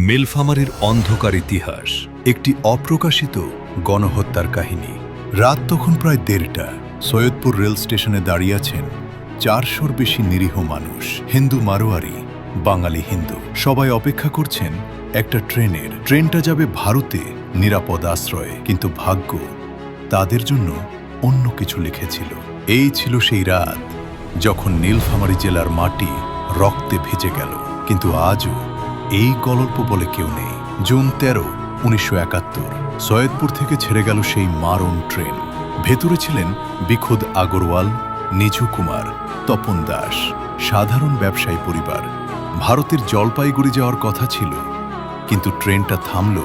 নীলফামারীর অন্ধকার ইতিহাস, একটি অপ্রকাশিত গণহত্যার কাহিনী। রাত তখন প্রায় 1:30টা। সৈয়দপুর রেল স্টেশনে দাঁড়িয়ে আছেন 400-র বেশি নিরীহ মানুষ, হিন্দু মারোয়ারি, বাঙালি হিন্দু। সবাই অপেক্ষা করছেন একটা ট্রেনের। ট্রেনটা যাবে ভারতে নিরাপদ আশ্রয়ে, কিন্তু ভাগ্য তাদের জন্য অন্য কিছু লিখেছিল। এই ছিল সেই রাত যখন নীলফামারী জেলার মাটি রক্তে ভিজে গেল। কিন্তু আজও এই গল্প বলে কেউ নেই। জুন 13, 1971 সৈয়দপুর থেকে ছেড়ে গেল সেই মারণ ট্রেন। ভেতরে ছিলেন বিখোদ আগরওয়াল, নিঝু কুমার, তপন দাস, সাধারণ ব্যবসায়ী পরিবার। ভারতের জলপাইগুড়ি যাওয়ার কথা ছিল, কিন্তু ট্রেনটা থামল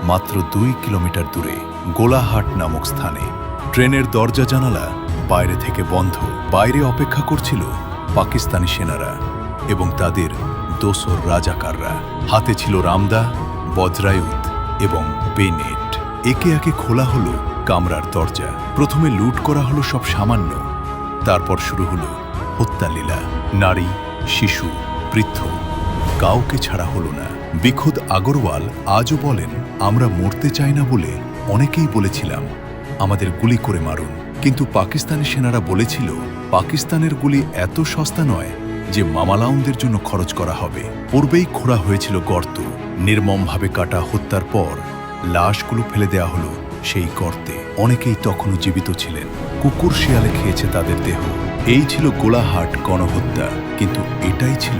মাত্র 2 কিলোমিটার দূরে, গোলাহাট নামক স্থানে। ট্রেনের দরজা জানালা বাইরে থেকে বন্ধ। বাইরে অপেক্ষা করছিল পাকিস্তানি সেনারা এবং তাদের দোসর রাজাকাররা। হাতে ছিল রামদা, বজ্রায়ুধ এবং বেনেট। একে একে খোলা হলো কামরার দরজা। প্রথমে লুট করা হলো সব সামান্য, তারপর শুরু হলো হত্যালীলা। নারী, শিশু, বৃদ্ধ, কাউকে ছাড়া হলো না। বিখোদ আগরওয়াল আজও বলেন, আমরা মরতে চাই না বলে অনেকেই বলেছিলাম আমাদের গুলি করে মারুন, কিন্তু পাকিস্তানি সেনারা বলেছিল পাকিস্তানের গুলি এত সস্তা নয় যে মামালাউনদের জন্য খরচ করা হবে। পূর্বেই খোঁড়া হয়েছিল গর্ত। নির্মমভাবে কাটা হত্যার পর লাশগুলো ফেলে দেয়া হলো সেই গর্তে। অনেকেই তখনও জীবিত ছিলেন। কুকুর শিয়ালে খেয়েছে তাদের দেহ। এই ছিল গোলাহাট গণহত্যা, কিন্তু এটাই ছিল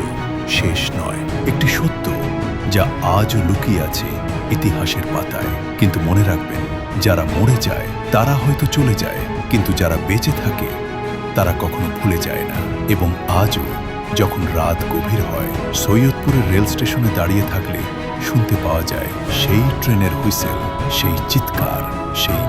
শেষ নয়। একটি সত্য যা আজও লুকিয়ে আছে ইতিহাসের পাতায়। কিন্তু মনে রাখবেন, যারা মরে যায় তারা হয়তো চলে যায়, কিন্তু যারা বেঁচে থাকে তারা কখনো ভুলে যায় না। এবং আজও যখন রাত গভীর হয়, সৈয়দপুরের রেল স্টেশনে দাঁড়িয়ে থাকলে শুনতে পাওয়া যায় সেই ট্রেনের হুইসেল, সেই চিৎকার, সেই